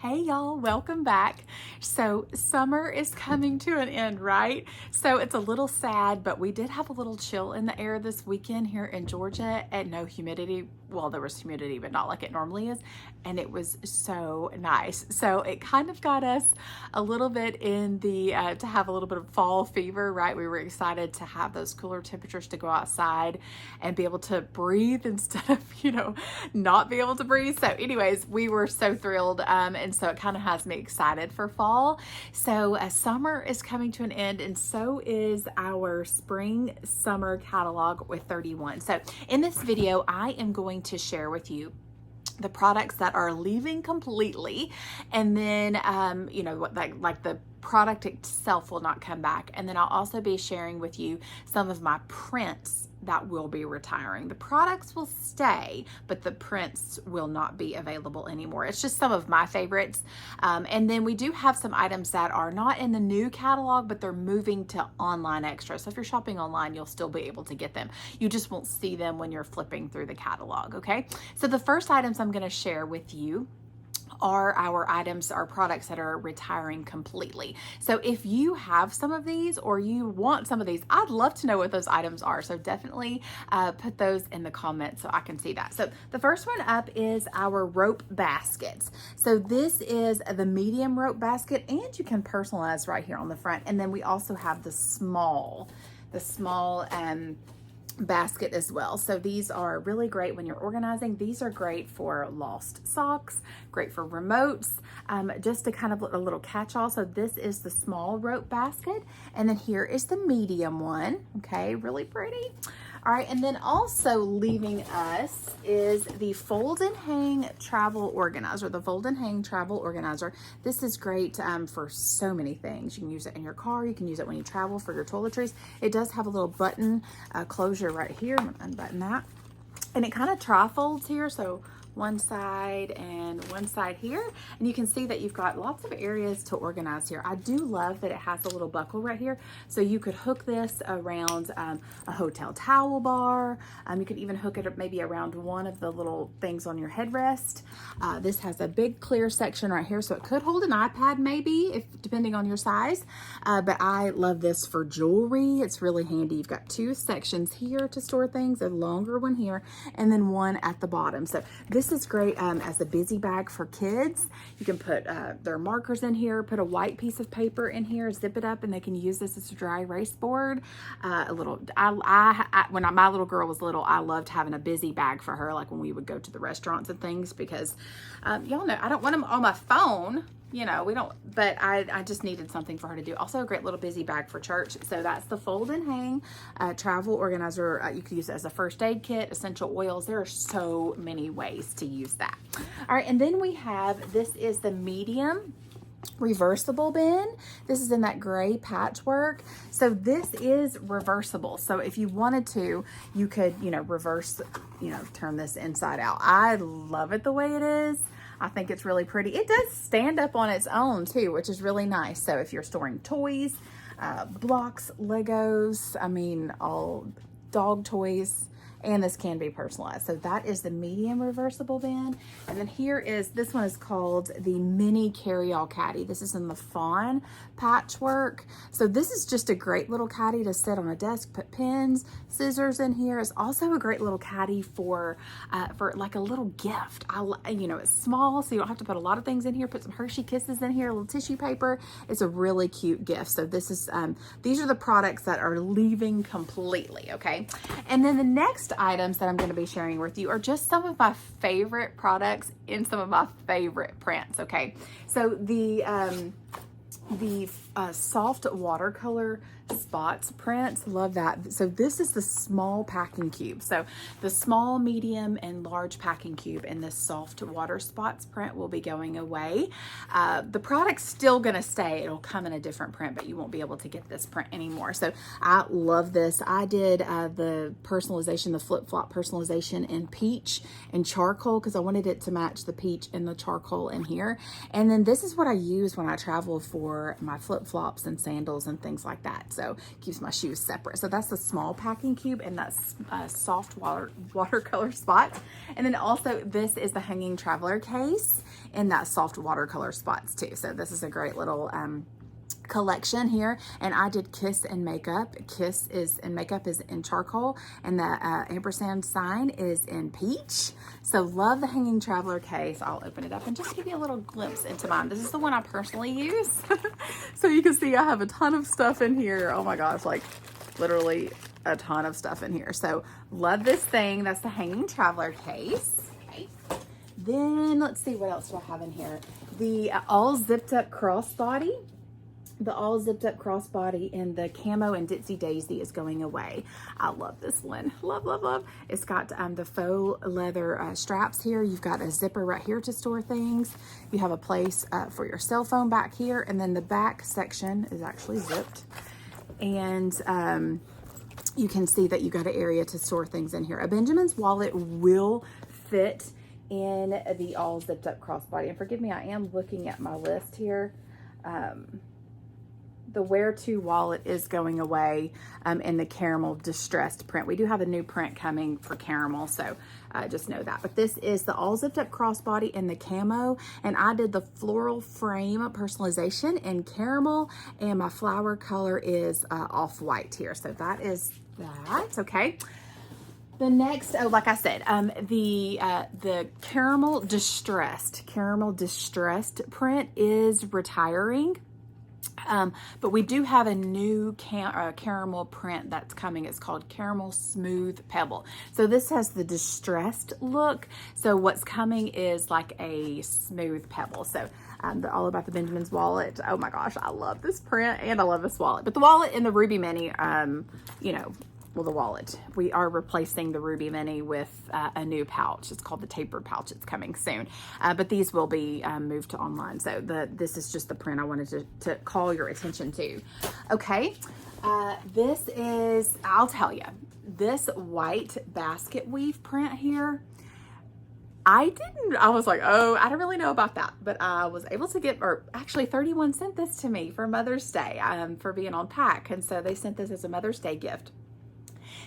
Hey y'all, welcome back. So summer is coming to an end, right? So it's a little sad, but we did have a little chill in the air this weekend here in Georgia and no humidity. Well, there was humidity, but not like it normally is. And it was so nice. So it kind of got us a little bit in the, to have a little bit of fall fever, right? We were excited to have those cooler temperatures to go outside and be able to breathe instead of, not be able to breathe. So anyways, we were so thrilled. And so it kind of has me excited for fall. So summer is coming to an end, and so is our spring summer catalog with 31. So in this video, I am going to share with you the products that are leaving completely, and then like the product itself will not come back. And then I'll also be sharing with you some of my prints that will be retiring. The products will stay, but the prints will not be available anymore. It's just some of my favorites. And then we do have some items that are not in the new catalog, but they're moving to online extra. So if you're shopping online, you'll still be able to get them. You just won't see them when you're flipping through the catalog, okay? So the first items I'm gonna share with you are our products that are retiring completely. So if you have some of these or you want some of these, I'd love to know what those items are. So definitely put those in the comments so I can see that. So the first one up is our rope baskets. So this is the medium rope basket, and you can personalize right here on the front. And then we also have the small basket as well. So these are really great when you're organizing. These are great for lost socks, great for remotes, just to kind of a little catch-all. So this is the small rope basket, and then here is the medium one. Okay, really pretty. All right, and then also leaving us is the fold and hang travel organizer, the fold and hang travel organizer. This is great for so many things. You can use it in your car. You can use it when you travel for your toiletries. It does have a little button closure right here. I'm gonna unbutton that. And it kind of tri-folds here, so one side and one side here, and you can see that you've got lots of areas to organize here. I do love that it has a little buckle right here, so you could hook this around a hotel towel bar. You could even hook it maybe around one of the little things on your headrest. This has a big clear section right here, so it could hold an iPad maybe, if depending on your size. But I love this for jewelry. It's really handy. You've got two sections here to store things, a longer one here, and then one at the bottom. So this is great as a busy bag for kids. You can put their markers in here, put a white piece of paper in here, zip it up, and they can use this as a dry erase board. When my little girl was little, I loved having a busy bag for her, like when we would go to the restaurants and things, because y'all know I don't want them on my phone. But I just needed something for her to do. Also a great little busy bag for church. So that's the fold and hang travel organizer. You could use it as a first aid kit, essential oils. There are so many ways to use that. All right, and then we have, this is the medium reversible bin. This is in that gray patchwork. So this is reversible. So if you wanted to, you could, reverse, turn this inside out. I love it the way it is. I think it's really pretty. It does stand up on its own too, which is really nice. So if you're storing toys, blocks, Legos, all dog toys, and this can be personalized. So that is the medium reversible bin. And then this one is called the mini carry-all caddy. This is in the fawn patchwork. So this is just a great little caddy to sit on a desk, put pens, scissors in here. It's also a great little caddy for like a little gift. It's small, so you don't have to put a lot of things in here. Put some 𝗪𝗁 kisses in here, a little tissue paper. It's a really cute gift. So this is, these are the products that are leaving completely, okay? And then the next items that I'm going to be sharing with you are just some of my favorite products in some of my favorite prints, okay? So the soft watercolor spots prints, love that. So this is the small packing cube. So the small, medium, and large packing cube in this soft water spots print will be going away. The product's still gonna stay. It'll come in a different print, but you won't be able to get this print anymore. So I love this. I did the personalization, the flip-flop personalization in peach and charcoal, because I wanted it to match the peach and the charcoal in here. And then this is what I use when I travel for my flip-flops and sandals and things like that. So so keeps my shoes separate. So that's the small packing cube, and that's soft watercolor spots. And then also this is the hanging traveler case in that soft watercolor spots too. So this is a great little collection here. And I did Kiss and Makeup. Kiss is and Makeup is in charcoal, and the ampersand sign is in peach. So love the hanging traveler case. I'll open it up and just give you a little glimpse into mine. This is the one I personally use. So you can see I have a ton of stuff in here. Oh my gosh, like literally a ton of stuff in here. So love this thing. That's the hanging traveler case. Okay. Then let's see, what else do I have in here? The all zipped up crossbody. The all zipped up crossbody in the camo and 𝗙𝗎𝐭𝐳 is going away. I love this one. Love, love, love. It's got the faux leather straps here. You've got a zipper right here to store things. You have a place for your cell phone back here. And then the back section is actually zipped. And you can see that you got an area to store things in here. A Benjamin's wallet will fit in the all zipped up crossbody. And forgive me, I am looking at my list here. The 𝗴𝗏𝗏 wallet is going away in the caramel distressed print. We do have a new print coming for caramel, so just know that. But this is the all zipped up crossbody in the camo, and I did the floral frame personalization in caramel, and my flower color is off-white here. So that is that, okay? The next, oh, like I said, the caramel distressed print is retiring. But we do have a new caramel print that's coming. It's called Caramel Smooth Pebble. So this has the distressed look. So what's coming is like a smooth pebble. So all about the Benjamin's wallet. Oh my gosh, I love this print and I love this wallet. But the wallet in the 𝗵𝗵𝗏𝗍, you know, well, the wallet, we are replacing the 𝗵𝗵𝗏𝗍 with a new pouch. It's called the Tapered Pouch. It's coming soon, but these will be moved to online. So this is just the print I wanted to call your attention to. Okay, this is, I'll tell you, this white basket weave print here, I was like, oh, I don't really know about that, but I was able to get, or actually 31 sent this to me for Mother's Day for being on pack. And so they sent this as a Mother's Day gift.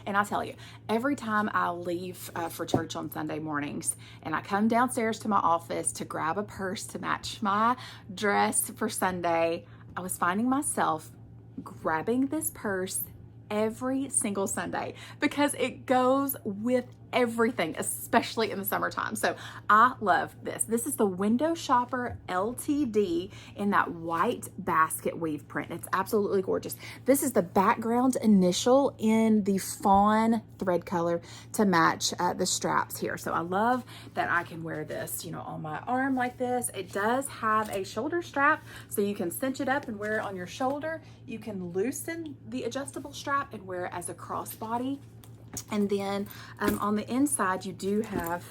And I'll tell you, every time I leave for church on Sunday mornings and I come downstairs to my office to grab a purse to match my dress for Sunday, I was finding myself grabbing this purse every single Sunday because it goes with everything, especially in the summertime. So I love this. This is the Window Shopper LTD in that white basket weave print. It's absolutely gorgeous. This is the background initial in the fawn thread color to match the straps here. So I love that I can wear this, you know, on my arm like this. It does have a shoulder strap, so you can cinch it up and wear it on your shoulder. You can loosen the adjustable strap and wear it as a crossbody. And then on the inside, you do have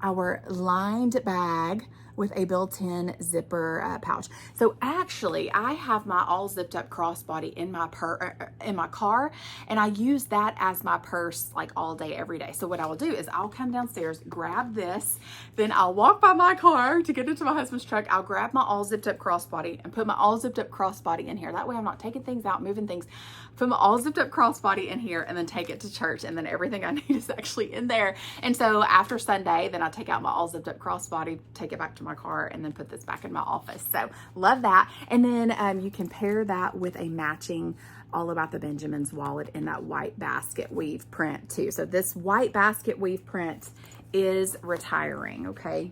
our lined bag with a built-in zipper pouch. So actually, I have my all zipped up crossbody in my car, and I use that as my purse like all day, every day. So what I will do is I'll come downstairs, grab this, then I'll walk by my car to get into my husband's truck. I'll grab my all zipped up crossbody and put my all zipped up crossbody in here. That way I'm not taking things out, moving things. Put my all zipped up crossbody in here and then take it to church, and then everything I need is actually in there. And so after Sunday, then I take out my all zipped up crossbody, take it back to my car, and then put this back in my office. So love that. And then you can pair that with a matching All About the Benjamin's wallet in that white basket weave print too. So this white basket weave print is retiring, okay?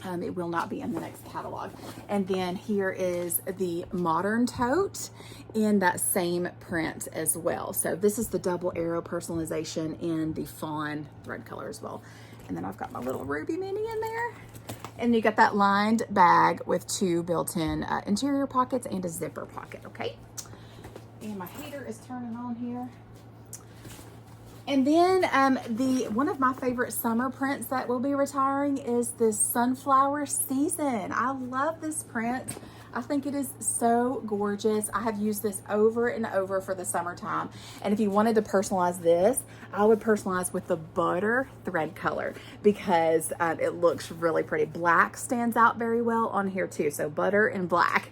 It will not be in the next catalog. And then here is the modern tote in that same print as well. So this is the double arrow personalization in the fawn thread color as well. And then I've got my little 𝗵𝗵𝗏𝗍 in there. And you got that lined bag with two built-in interior pockets and a zipper pocket, okay? And my heater is turning on here. And then one of my favorite summer prints that will be retiring is this Sunflower Season. I love this print. I think it is so gorgeous. I have used this over and over for the summertime. And if you wanted to personalize this, I would personalize with the butter thread color because it looks really pretty. Black stands out very well on here too. So butter and black.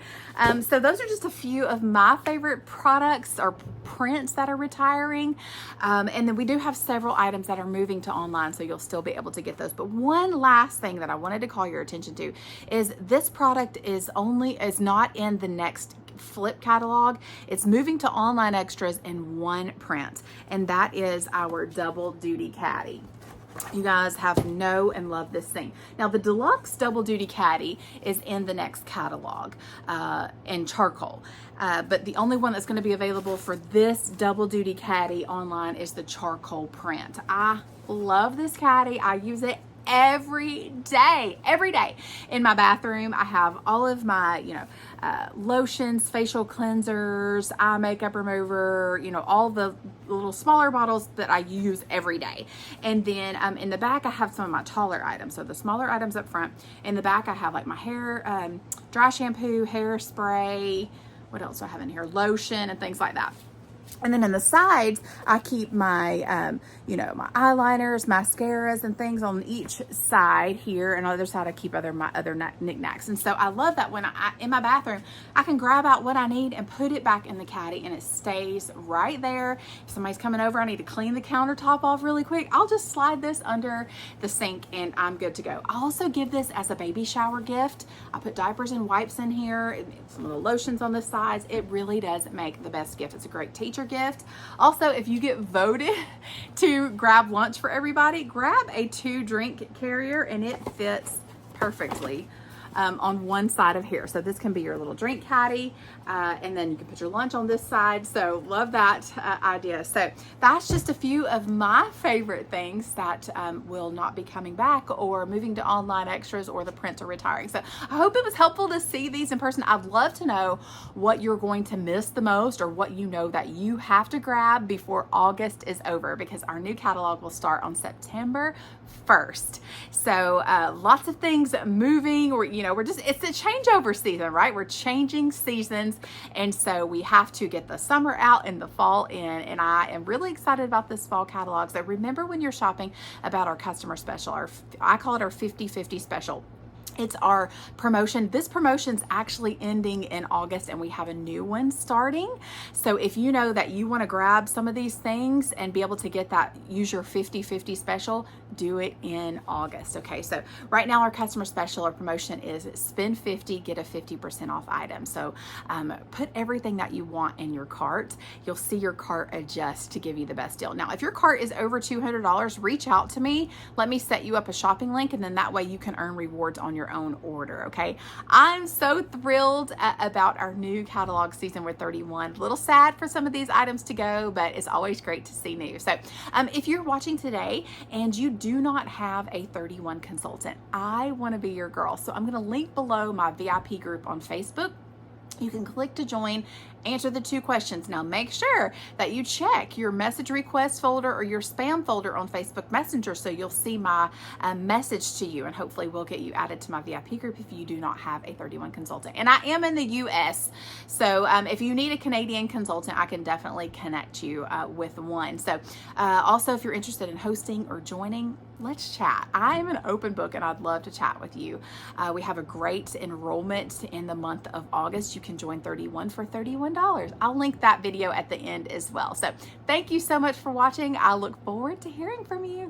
So those are just a few of my favorite products or prints that are retiring. And then we do have several items that are moving to online, so you'll still be able to get those. But one last thing that I wanted to call your attention to is this product is not in the next flip catalog. It's moving to online extras in one print, and that is our Double Duty Caddy. You guys have know and love this thing. Now the deluxe Double Duty Caddy is in the next catalog in charcoal. But the only one that's going to be available for this Double Duty Caddy online is the charcoal print. I love this caddy. I use it every day in my bathroom. I have all of my, lotions, facial cleansers, eye makeup remover, all the little smaller bottles that I use every day. And then in the back, I have some of my taller items. So the smaller items up front. In the back, I have like my hair, dry shampoo, hairspray. What else do I have in here? Lotion and things like that. And then in the sides, I keep my, my eyeliners, mascaras, and things on each side here. And on the other side, I keep my other knickknacks. And so I love that when in my bathroom, I can grab out what I need and put it back in the caddy, and it stays right there. If somebody's coming over, I need to clean the countertop off really quick, I'll just slide this under the sink and I'm good to go. I also give this as a baby shower gift. I put diapers and wipes in here, some of the lotions on the sides. It really does make the best gift. It's a great teacher gift. Also, if you get voted to grab lunch for everybody, grab a 2-drink carrier and it fits perfectly on one side of here. So this can be your little drink caddy, and then you can put your lunch on this side. So love that idea. So that's just a few of my favorite things that will not be coming back or moving to online extras, or the prints are retiring. So I hope it was helpful to see these in person. I'd love to know what you're going to miss the most, or what that you have to grab before August is over, because our new catalog will start on September 1st. So lots of things moving, or it's a changeover season, right? We're changing seasons, and so we have to get the summer out and the fall in, and I am really excited about this fall catalog. So remember, when you're shopping, about our customer special, I call it our 50/50 special. It's our promotion. This promotion's actually ending in August, and we have a new one starting. So if you know that you want to grab some of these things and be able to get that, use your 50/50 special, do it in August. Okay, so right now our customer special or promotion is spend 50, get a 50% off item. So put everything that you want in your cart. You'll see your cart adjust to give you the best deal. Now, if your cart is over $200, reach out to me. Let me set you up a shopping link, and then that way you can earn rewards on your own order. Okay, I'm so thrilled about our new catalog season with 31. A little sad for some of these items to go, but it's always great to see new. So if you're watching today and you do not have a 31 consultant, I want to be your girl. So I'm going to link below my VIP group on Facebook. You can click to join, answer the 2 questions. Now make sure that you check your message request folder or your spam folder on Facebook Messenger, so you'll see my message to you, and hopefully we'll get you added to my VIP group if you do not have a 31 consultant. And I am in the US, so if you need a Canadian consultant, I can definitely connect you with one. So also, if you're interested in hosting or joining, let's chat. I am an open book, and I'd love to chat with you. We have a great enrollment in the month of August. You can join 31 for $31. I'll link that video at the end as well. So thank you so much for watching. I look forward to hearing from you.